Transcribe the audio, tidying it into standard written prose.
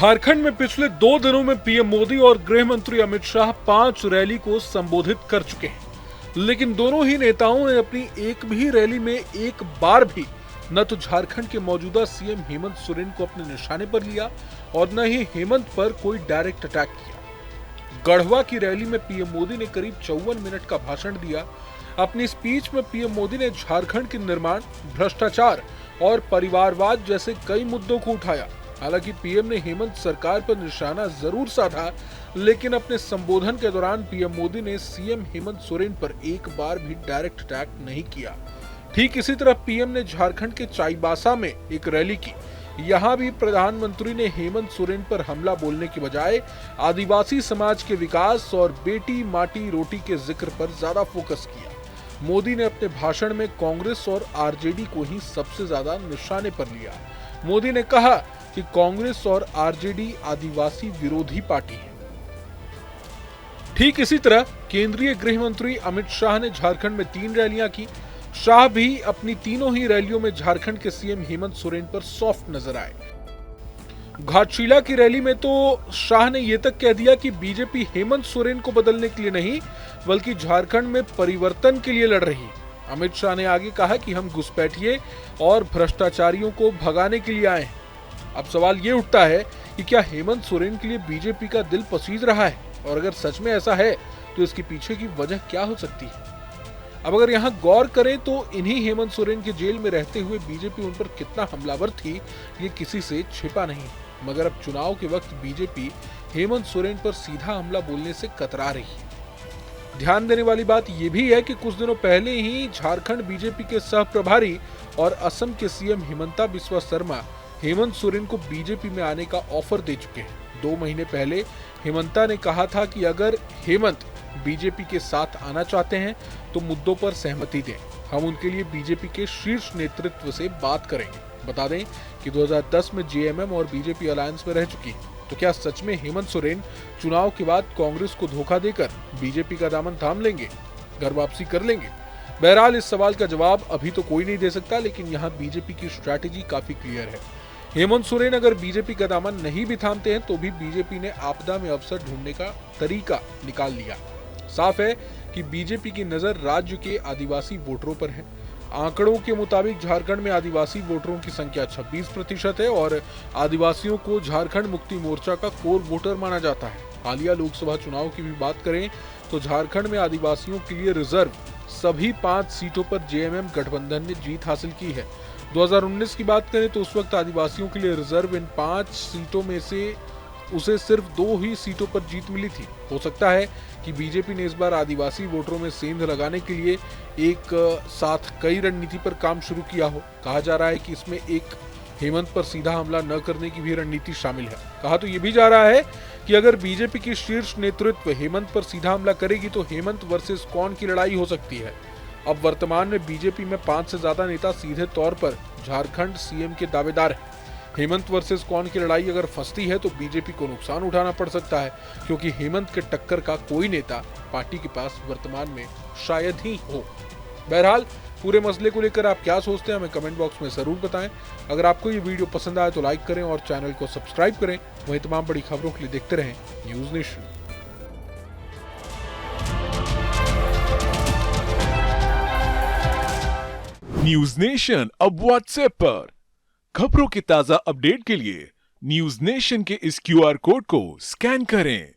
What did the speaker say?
झारखंड में पिछले 2 दिनों में पीएम मोदी और गृह मंत्री अमित शाह 5 रैली को संबोधित कर चुके हैं, लेकिन दोनों ही नेताओं ने अपनी एक भी रैली में एक बार भी न तो झारखंड के मौजूदा सीएम हेमंत सोरेन को अपने निशाने पर लिया और न ही हेमंत पर कोई डायरेक्ट अटैक किया। गढ़वा की रैली में पीएम मोदी ने करीब 54 मिनट का भाषण दिया। अपनी स्पीच में पीएम मोदी ने झारखंड के निर्माण, भ्रष्टाचार और परिवारवाद जैसे कई मुद्दों को उठाया। हालांकि पीएम ने हेमंत सरकार पर निशाना जरूर साधा, लेकिन अपने संबोधन के दौरान पीएम मोदी ने सीएम हेमंत सोरेन पर एक बार भी डायरेक्ट अटैक नहीं किया। ठीक इसी तरह पीएम ने झारखंड के चाईबासा में एक रैली की। यहां भी प्रधानमंत्री ने हेमंत सोरेन पर हमला बोलने की बजाय आदिवासी समाज के विकास और बेटी माटी रोटी के जिक्र पर ज्यादा फोकस किया। मोदी ने अपने भाषण में कांग्रेस और आरजेडी को ही सबसे ज्यादा निशाने पर लिया। मोदी ने कहा कि कांग्रेस और आरजेडी आदिवासी विरोधी पार्टी है। ठीक इसी तरह केंद्रीय गृह मंत्री अमित शाह ने झारखंड में 3 रैलियां की। शाह भी अपनी तीनों ही रैलियों में झारखंड के सीएम हेमंत सोरेन पर सॉफ्ट नजर आए। घाटशिला की रैली में तो शाह ने यह तक कह दिया कि बीजेपी हेमंत सोरेन को बदलने के लिए नहीं, बल्कि झारखंड में परिवर्तन के लिए लड़ रही। अमित शाह ने आगे कहा कि हम घुसपैठिए और भ्रष्टाचारियों को भगाने के लिए आए हैं। अब सवाल ये उठता है कि क्या हेमंत सोरेन के लिए बीजेपी का दिल पसीज रहा है, और अगर सच में ऐसा है तो इसके पीछे की वजह क्या हो सकती है। अब अगर यहाँ गौर करें तो इन्हीं हेमंत सोरेन के जेल में रहते हुए बीजेपी उन पर कितना हमलावर थी, ये किसी से छिपा नहीं। मगर अब चुनाव के वक्त बीजेपी हेमंत सोरेन पर सीधा हमला बोलने से कतरा रही है। ध्यान देने वाली बात यह भी है कि कुछ दिनों पहले ही झारखंड बीजेपी के सह प्रभारी और असम के सीएम हिमंता बिस्वा शर्मा हेमंत सोरेन को बीजेपी में आने का ऑफर दे चुके हैं। 2 महीने पहले हिमंता ने कहा था कि अगर हेमंत बीजेपी के साथ आना चाहते हैं तो मुद्दों पर सहमति दें, हम उनके लिए बीजेपी के शीर्ष नेतृत्व से बात करेंगे। बता दें कि 2010 में जेएमएम और बीजेपी अलायंस में रह चुकी है। तो क्या सच में हेमंत सोरेन चुनाव के बाद कांग्रेस को धोखा देकर बीजेपी का दामन थाम लेंगे, घर वापसी कर लेंगे? बहरहाल इस सवाल का जवाब अभी तो कोई नहीं दे सकता, लेकिन यहाँ बीजेपी की स्ट्रैटेजी काफी क्लियर है। हेमंत सोरेन अगर बीजेपी का दामन नहीं भी थामते हैं तो भी बीजेपी ने आपदा में अवसर ढूंढने का तरीका निकाल लिया। साफ है कि बीजेपी की नजर राज्य के आदिवासी वोटरों पर है। आंकड़ों के मुताबिक झारखंड में आदिवासी वोटरों की संख्या 26% है और आदिवासियों को झारखंड मुक्ति मोर्चा का कोर वोटर माना जाता है। हालिया लोकसभा चुनाव की भी बात करें तो झारखंड में आदिवासियों के लिए रिजर्व सभी 5 सीटों पर जेएमएम गठबंधन ने जीत हासिल की है। 2019 की बात करें तो उस वक्त आदिवासियों के लिए रिजर्व इन 5 सीटों में से उसे सिर्फ 2 ही सीटों पर जीत मिली थी। हो सकता है कि बीजेपी ने इस बार आदिवासी वोटरों में सेंध लगाने के लिए एक साथ कई रणनीति पर काम शुरू किया हो। कहा जा रहा है कि इसमें एक हेमंत पर सीधा हमला न करने की भी रणनीति शामिल है। कहा तो ये भी जा रहा है कि अगर बीजेपी की शीर्ष नेतृत्व हेमंत पर सीधा हमला करेगी तो हेमंत वर्सेस कौन की लड़ाई हो सकती है। अब वर्तमान में बीजेपी में 5 से ज्यादा नेता सीधे तौर पर झारखंड सीएम के दावेदार हैं। हेमंत वर्सेस कौन की लड़ाई अगर फंसती है तो बीजेपी को नुकसान उठाना पड़ सकता है, क्योंकि हेमंत के टक्कर का कोई नेता पार्टी के पास वर्तमान में शायद ही हो। बहरहाल पूरे मसले को लेकर आप क्या सोचते हैं, हमें कमेंट बॉक्स में जरूर बताएं। अगर आपको ये वीडियो पसंद आए तो लाइक करें और चैनल को सब्सक्राइब करें। वहीं तमाम बड़ी खबरों के लिए देखते रहें न्यूज नेशन। न्यूज नेशन अब व्हाट्सएप पर खबरों के ताजा अपडेट के लिए न्यूज नेशन के इस क्यूआर कोड को स्कैन करें।